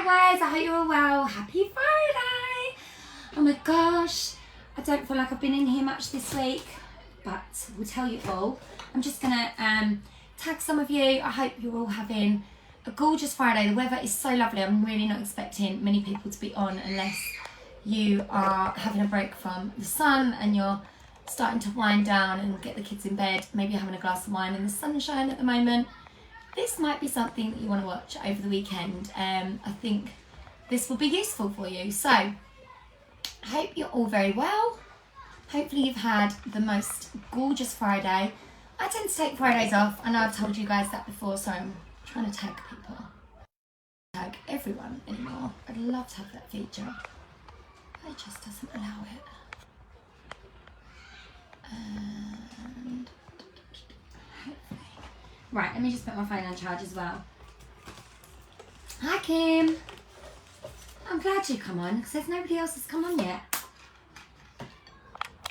guys, I hope you're all well. Happy Friday. Oh my gosh, I don't feel like I've been in here much this week, but we'll tell you all. I'm just gonna tag some of you. I hope you're all having a gorgeous Friday. The weather is so lovely. I'm really not expecting many people to be on unless you are having a break from the sun and you're starting to wind down and get the kids in bed, maybe having a glass of wine in the sunshine at the moment. This might be something that you want to watch over the weekend. I think this will be useful for you. So, I hope you're all very well. Hopefully you've had the most gorgeous Friday. I tend to take Fridays off. I know I've told you guys that before, so I'm trying to tag people. Tag everyone anymore. I'd love to have that feature. It just doesn't allow it. And hopefully. Right, let me just put my phone on charge as well. Hi Kim. I'm glad you come on because there's nobody else that's come on yet.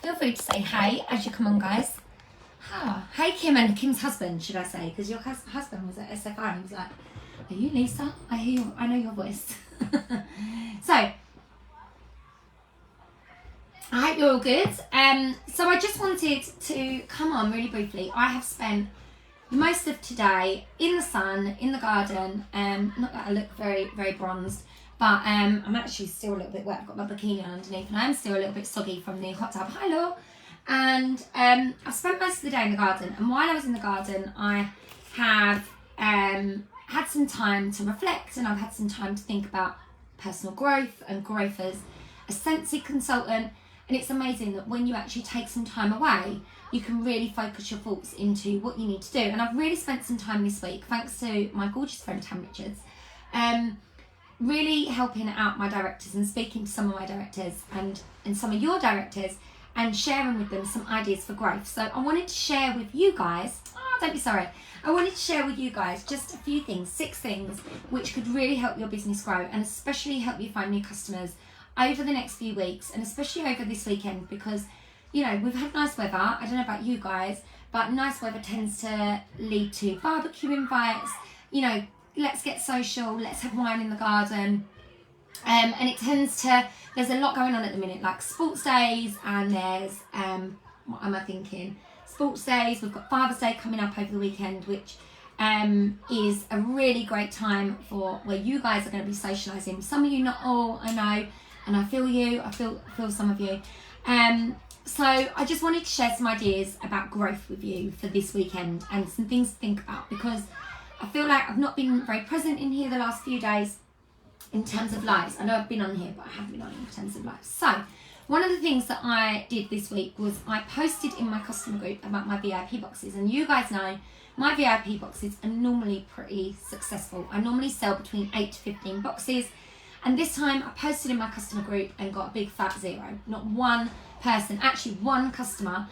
Feel free to say hey as you come on, guys. Hey Kim and Kim's husband, should I say, because your husband was at SFI and he was like, are you Lisa? I know your voice. So, I hope you're all good. So I just wanted to come on really briefly. I have spent most of today in the sun, in the garden. Not that I look very, very bronzed, but I'm actually still a little bit wet. I've got my bikini on underneath and I'm still a little bit soggy from the hot tub. Hi, Law. And I've spent most of the day in the garden. And while I was in the garden, I have had some time to reflect and I've had some time to think about personal growth and growth as a Scentsy consultant. And it's amazing that when you actually take some time away, you can really focus your thoughts into what you need to do. And I've really spent some time this week, thanks to my gorgeous friend Tam Richards, really helping out my directors and speaking to some of my directors and some of your directors and sharing with them some ideas for growth. So I wanted to share with you guys, don't be sorry, I wanted to share with you guys just a few things, 6 things, which could really help your business grow and especially help you find new customers over the next few weeks and especially over this weekend because, you know, we've had nice weather. I don't know about you guys, but nice weather tends to lead to barbecue invites, you know, let's get social, let's have wine in the garden. And it tends to, there's a lot going on at the minute, like sports days and there's, what am I thinking? Sports days, we've got Father's Day coming up over the weekend, which is a really great time for where you guys are going to be socialising. Some of you, not all, I know, and I feel you, I feel some of you. So I just wanted to share some ideas about growth with you for this weekend and some things to think about because I feel like I've not been very present in here the last few days in terms of lives. I know I've been on here, but I haven't been on in terms of lives. So one of the things that I did this week was I posted in my customer group about my VIP boxes. And you guys know my VIP boxes are normally pretty successful. I normally sell between 8 to 15 boxes. And this time I posted in my customer group and got a big fat 0. Not one person, actually one customer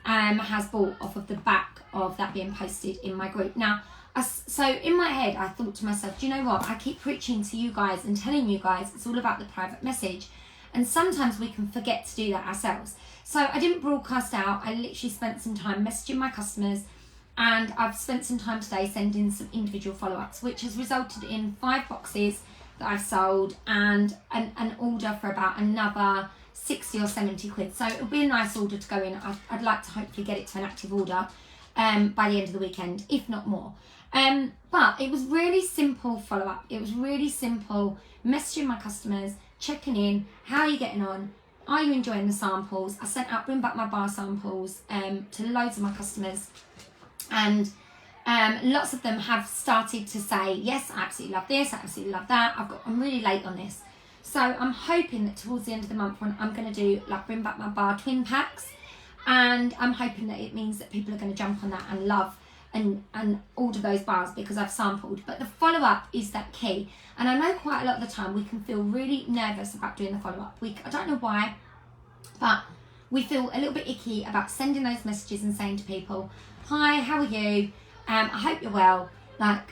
has bought off of the back of that being posted in my group. Now, so in my head, I thought to myself, do you know what? I keep preaching to you guys and telling you guys it's all about the private message. And sometimes we can forget to do that ourselves. So I didn't broadcast out. I literally spent some time messaging my customers and I've spent some time today sending some individual follow-ups, which has resulted in 5 boxes that I've sold and an order for about another 60 or 70 quid. So it'll be a nice order to go in. I'd like to hopefully get it to an active order by the end of the weekend, if not more. But it was really simple follow-up. It was really simple messaging my customers, checking in, how are you getting on? Are you enjoying the samples? I sent out Bring Back My Bar samples to loads of my customers and lots of them have started to say, yes, I absolutely love this, I absolutely love that. I'm really late on this. So I'm hoping that towards the end of the month when I'm going to do like Bring Back My Bar twin packs and I'm hoping that it means that people are going to jump on that and love and order those bars because I've sampled. But the follow-up is that key. And I know quite a lot of the time we can feel really nervous about doing the follow-up. I don't know why, but we feel a little bit icky about sending those messages and saying to people, hi, how are you? I hope you're well. Like,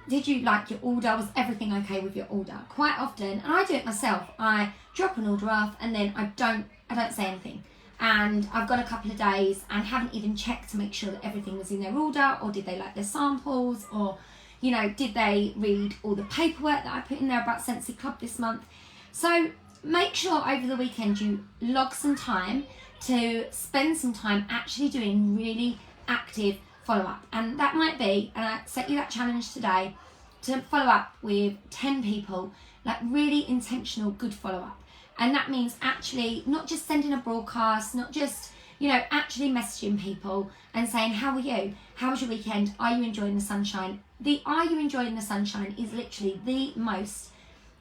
did you like your order? Was everything okay with your order? Quite often, and I do it myself, I drop an order off and then I don't say anything. And I've got a couple of days and haven't even checked to make sure that everything was in their order or did they like their samples or, You know, did they read all the paperwork that I put in there about Scentsy Club this month? So make sure over the weekend you log some time to spend some time actually doing really active follow-up. And that might be, and I set you that challenge today, to follow up with 10 people, like really intentional, good follow-up. And that means actually not just sending a broadcast, not just, you know, actually messaging people and saying, how are you? How was your weekend? Are you enjoying the sunshine? The are you enjoying the sunshine is literally the most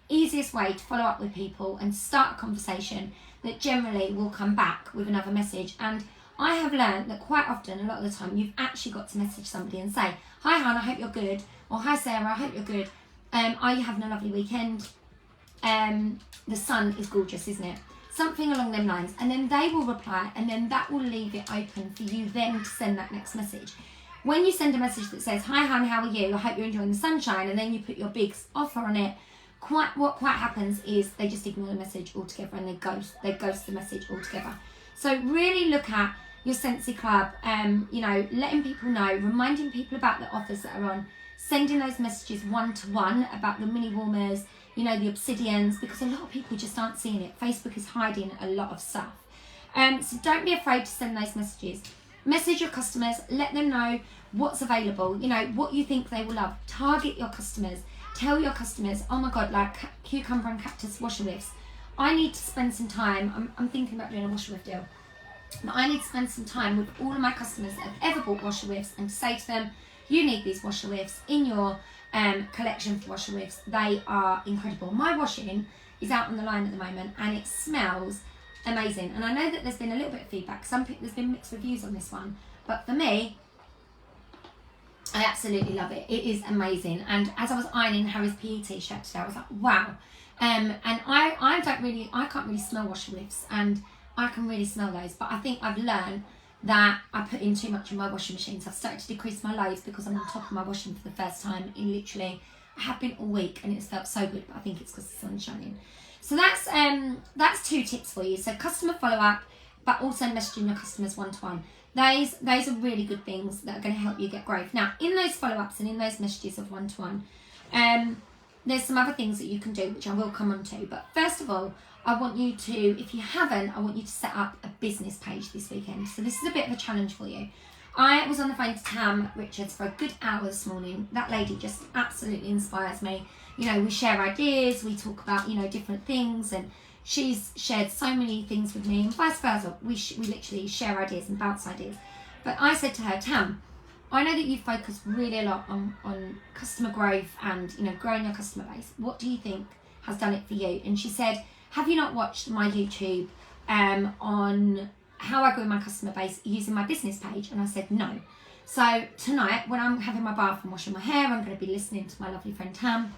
easiest way to follow up with people and start a conversation that generally will come back with another message. And I have learned that quite often, a lot of the time, you've actually got to message somebody and say, hi hon, I hope you're good, or hi Sarah, I hope you're good. Are you having a lovely weekend? The sun is gorgeous, isn't it? Something along them lines. And then they will reply, and then that will leave it open for you then to send that next message. When you send a message that says, hi hon, how are you? I hope you're enjoying the sunshine, and then you put your big offer on it, what happens is they just ignore the message altogether and they ghost the message altogether. So really look at your Scentsy Club, you know, letting people know, reminding people about the offers that are on, sending those messages one-to-one about the mini warmers, you know, the obsidians, because a lot of people just aren't seeing it. Facebook is hiding a lot of stuff. So don't be afraid to send those messages. Message your customers, let them know what's available, you know, what you think they will love. Target your customers. Tell your customers, oh my God, like cucumber and cactus washer whiffs. I need to spend some time, I'm thinking about doing a washer whiff deal, but I need to spend some time with all of my customers that have ever bought washer whiffs and say to them, you need these washer whiffs in your collection for washer whiffs. They are incredible. My washing is out on the line at the moment and it smells amazing. And I know that there's been a little bit of feedback. There's been mixed reviews on this one, but for me, I absolutely love it. It is amazing. And as I was ironing Harry's PE t-shirt today, I was like, wow. And I can't really smell washer whiffs, and I can really smell those. But I think I've learned that I put in too much in my washing machine. So I've started to decrease my loads because I'm on top of my washing for the first time in literally, I have been all week, and it's felt so good, but I think it's because the sun's shining. So that's 2 tips for you. So customer follow-up, but also messaging your customers one-to-one. Those are really good things that are going to help you get growth. Now, in those follow-ups and in those messages of one-to-one, there's some other things that you can do, which I will come on to. But first of all, I want you to, if you haven't, I want you to set up a business page this weekend. So this is a bit of a challenge for you. I was on the phone to Tam Richards for a good hour this morning. That lady just absolutely inspires me. You know, we share ideas, we talk about, you know, different things, and she's shared so many things with me, and vice versa. We literally share ideas and bounce ideas. But I said to her, Tam, I know that you focus really a lot on customer growth and, you know, growing your customer base. What do you think has done it for you? And she said, have you not watched my YouTube on how I grew my customer base using my business page? And I said, no. So tonight, when I'm having my bath and washing my hair, I'm going to be listening to my lovely friend Tam.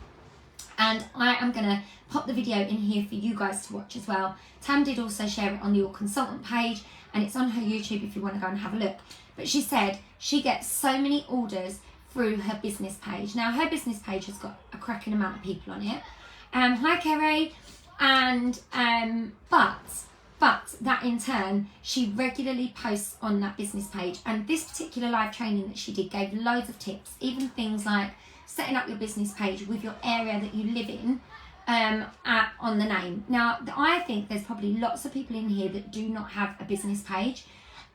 And I am going to pop the video in here for you guys to watch as well. Tam did also share it on the All Consultant page, and it's on her YouTube if you want to go and have a look. But she said she gets so many orders through her business page. Now, her business page has got a cracking amount of people on it. Hi, Kerry. And, but that in turn, she regularly posts on that business page. And this particular live training that she did gave loads of tips, even things like setting up your business page with your area that you live in on the name. Now, I think there's probably lots of people in here that do not have a business page.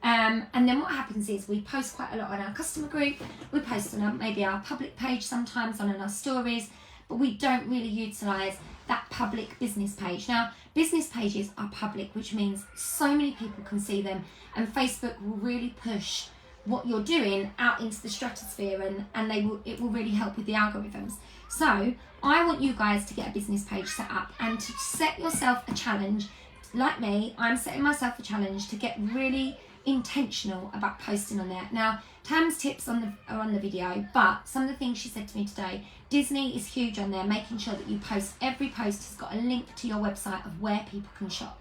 And then what happens is we post quite a lot on our customer group. We post on maybe our public page sometimes, on our stories, but we don't really utilise that public business page. Now, business pages are public, which means so many people can see them, and Facebook will really push what you're doing out into the stratosphere, and it will really help with the algorithms. So I want you guys to get a business page set up and to set yourself a challenge. Like me, I'm setting myself a challenge to get really intentional about posting on there. Now, Tam's tips are on the video, but some of the things she said to me today, Disney is huge on there, making sure that you post, every post has got a link to your website of where people can shop.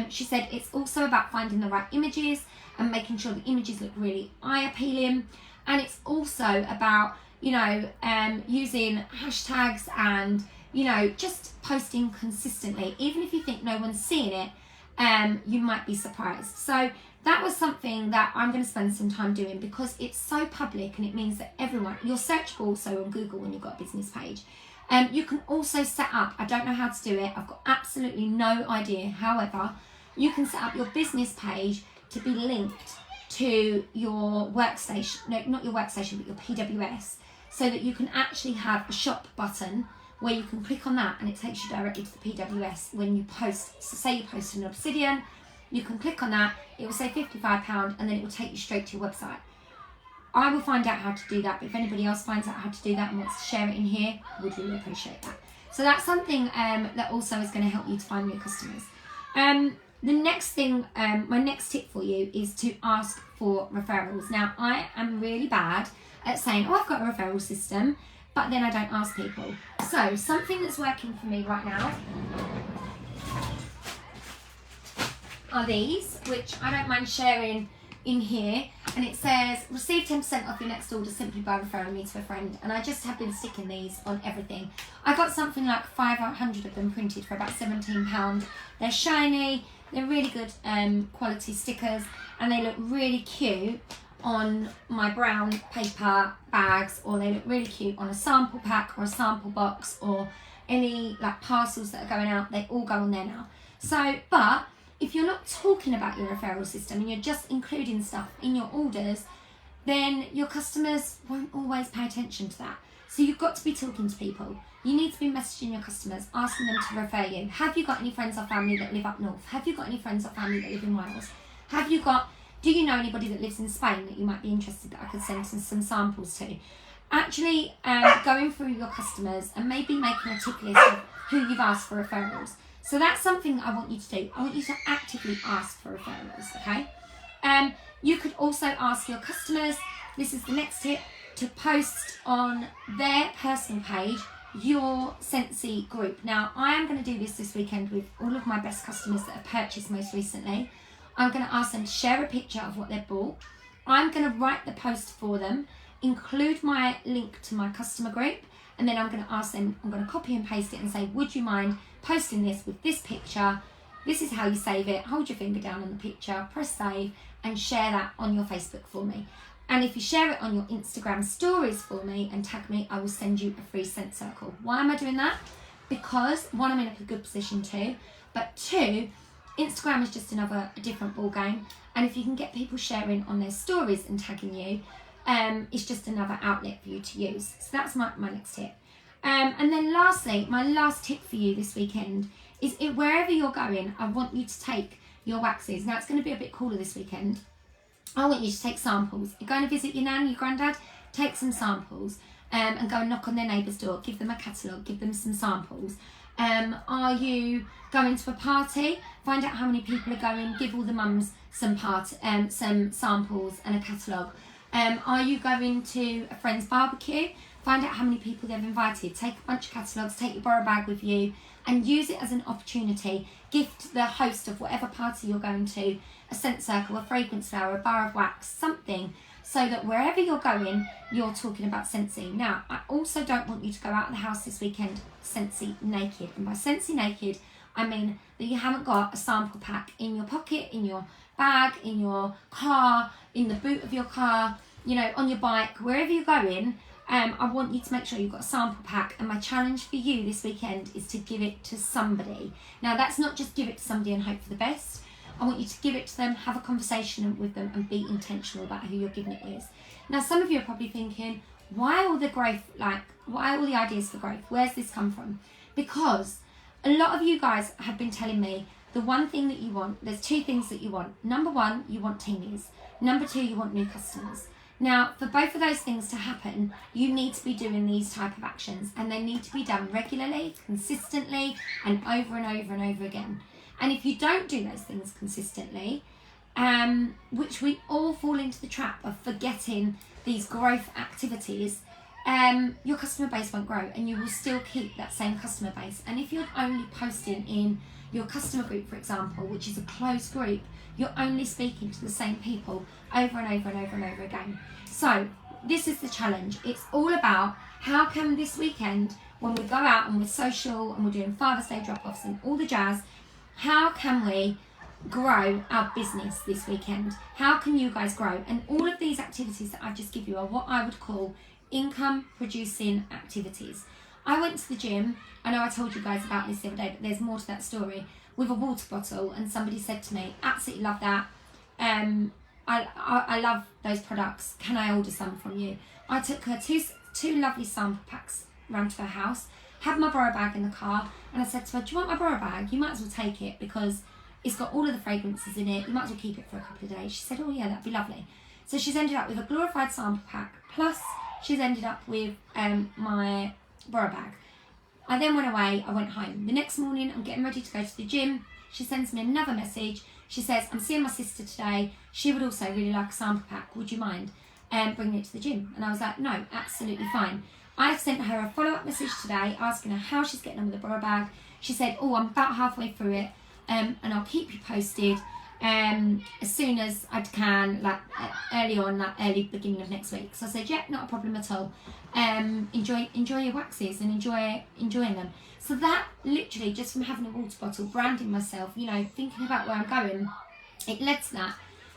She said it's also about finding the right images and making sure the images look really eye-appealing, and it's also about, you know, using hashtags and, you know, just posting consistently, even if you think no one's seeing it. you might be surprised. So that was something that I'm going to spend some time doing, because it's so public, and it means that everyone, you're searchable also on Google when you've got a business page. You can also set up, I don't know how to do it, I've got absolutely no idea, however, you can set up your business page to be linked to your workstation, no, not your workstation, but your PWS, so that you can actually have a shop button where you can click on that and it takes you directly to the PWS when you post. So say you post an obsidian, you can click on that, it will say £55, and then it will take you straight to your website. I will find out how to do that, but if anybody else finds out how to do that and wants to share it in here, would really appreciate that. So that's something that also is going to help you to find new customers. The next thing, my next tip for you is to ask for referrals. Now, I am really bad at saying, oh, I've got a referral system, but then I don't ask people. So something that's working for me right now are these, which I don't mind sharing in here, and it says receive 10% off your next order simply by referring me to a friend. And I just have been sticking these on everything. I got something like 500 of them printed for about £17. They're shiny, they're really good quality stickers, and they look really cute on my brown paper bags, or they look really cute on a sample pack or a sample box, or any like parcels that are going out. They all go on there now. So, but if you're not talking about your referral system and you're just including stuff in your orders, then your customers won't always pay attention to that. So you've got to be talking to people. You need to be messaging your customers, asking them to refer you. Have you got any friends or family that live up north? Have you got any friends or family that live in Wales? Do you know anybody that lives in Spain that you might be interested that I could send some samples to? Actually, going through your customers and maybe making a tick list of who you've asked for referrals. So that's something I want you to do. I want you to actively ask for referrals, okay? You could also ask your customers, this is the next tip, to post on their personal page your Scentsy group. Now, I am going to do this weekend with all of my best customers that have purchased most recently. I'm going to ask them to share a picture of what they've bought. I'm going to write the post for them, include my link to my customer group, and then I'm going to ask them, I'm going to copy and paste it and say, would you mind posting this with this picture? This is how you save it. Hold your finger down on the picture, press save, and share that on your Facebook for me. And if you share it on your Instagram stories for me and tag me, I will send you a free scent circle. Why am I doing that? Because one, I'm in a good position to, but two, Instagram is just a different ball game. And if you can get people sharing on their stories and tagging you, it's just another outlet for you to use. So that's my next tip. And then lastly, my last tip for you this weekend is wherever you're going, I want you to take your waxes. Now, it's going to be a bit cooler this weekend. I want you to take samples. You're going to visit your nan, your granddad, take some samples and go and knock on their neighbour's door. Give them a catalogue, give them some samples. Are you going to a party? Find out how many people are going, give all the mums some samples and a catalogue. Are you going to a friend's barbecue? Find out how many people they've invited. Take a bunch of catalogues, take your borrow bag with you, and use it as an opportunity. Gift the host of whatever party you're going to a scent circle, a fragrance flower, a bar of wax, something, so that wherever you're going, you're talking about Scentsy. Now, I also don't want you to go out of the house this weekend Scentsy naked. And by Scentsy naked, I mean that you haven't got a sample pack in your pocket, in your bag, in your car, in the boot of your car, on your bike, wherever you're going. I want you to make sure you've got a sample pack, and my challenge for you this weekend is to give it to somebody. Now, that's not just give it to somebody and hope for the best. I want you to give it to them, have a conversation with them, and be intentional about who you're giving it with. Now, some of you are probably thinking, why all the ideas for growth? Where's this come from? Because a lot of you guys have been telling me the one thing that you want, there's two things that you want. Number one, you want teamies. Number two, you want new customers. Now, for both of those things to happen, you need to be doing these type of actions, and they need to be done regularly, consistently, and over and over and over again. And if you don't do those things consistently, which we all fall into the trap of forgetting these growth activities, your customer base won't grow, and you will still keep that same customer base. And if you're only posting in your customer group, for example, which is a closed group, you're only speaking to the same people over and over and over and over again. So this is the challenge. It's all about how can this weekend, when we go out and we're social and we're doing Father's Day drop-offs and all the jazz, how can we grow our business this weekend? How can you guys grow? And all of these activities that I've just given you are what I would call income producing activities. I went to the gym. I know I told you guys about this the other day, but there's more to that story, with a water bottle, and somebody said to me, absolutely love that. I love those products. Can I order some from you? I took her two lovely sample packs round to her house, had my borrow bag in the car, and I said to her, do you want my borrow bag? You might as well take it because it's got all of the fragrances in it. You might as well keep it for a couple of days. She said, oh yeah, that'd be lovely. So she's ended up with a glorified sample pack, plus she's ended up with my borrow bag. I then went away, I went home. The next morning, I'm getting ready to go to the gym. She sends me another message. She says, I'm seeing my sister today. She would also really like a sample pack. Would you mind bringing it to the gym? And I was like, no, absolutely fine. I've sent her a follow-up message today asking her how she's getting on with the borrow bag. She said, oh, I'm about halfway through it, and I'll keep you posted as soon as I can, like early beginning of next week. So I said, yeah, not a problem at all. Enjoy your waxes and enjoying them. So that literally, just from having a water bottle, branding myself, you know, thinking about where I'm going, it led to that.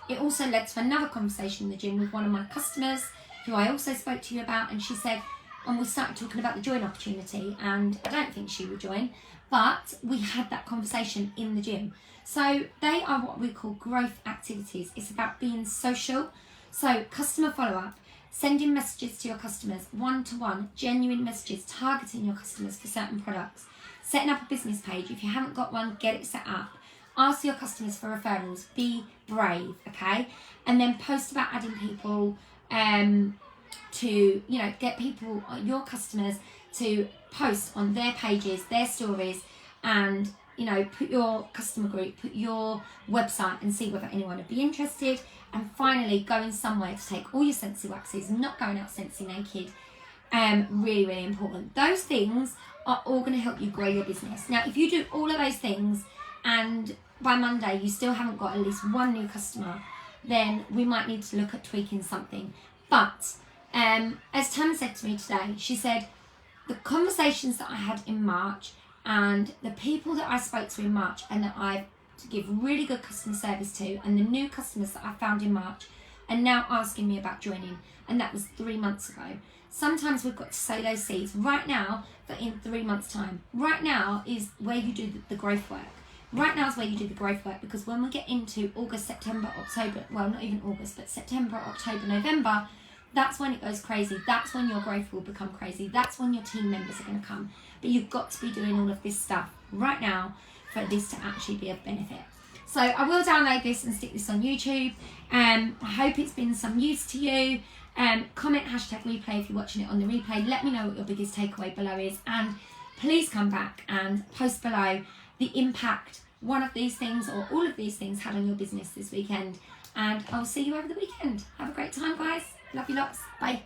It also led to another conversation in the gym with one of my customers who I also spoke to you about, and she said, and we started talking about the join opportunity, and I don't think she would join, but we had that conversation in the gym. So they are what we call growth activities. It's about being social. So customer follow-up, sending messages to your customers, one-to-one, genuine messages, targeting your customers for certain products, setting up a business page. If you haven't got one, get it set up. Ask your customers for referrals. Be brave, okay? And then post about adding people to, you know, get people, your customers, to post on their pages, their stories, and, you know, put your customer group, put your website, and see whether anyone would be interested. And finally, going somewhere to take all your Scentsy waxes, not going out Scentsy naked. Really, really important. Those things are all going to help you grow your business. Now, if you do all of those things and by Monday you still haven't got at least one new customer, then we might need to look at tweaking something. But as Tam said to me today, she said, the conversations that I had in March and the people that I spoke to in March and that I to give really good customer service to, and the new customers that I found in March are now asking me about joining, and that was 3 months ago. Sometimes we've got to sow those seeds right now, but in 3 months' time. Right now is where you do the growth work. Right now is where you do the growth work, because when we get into August, September, October, well, not even August, but September, October, November, that's when it goes crazy. That's when your growth will become crazy. That's when your team members are going to come. But you've got to be doing all of this stuff right now for this to actually be of benefit. So I will download this and stick this on YouTube. I hope it's been some use to you. Comment #replay if you're watching it on the replay. Let me know what your biggest takeaway below is, and please come back and post below the impact one of these things or all of these things had on your business this weekend. And I'll see you over the weekend. Have a great time, guys. Love you lots. Bye.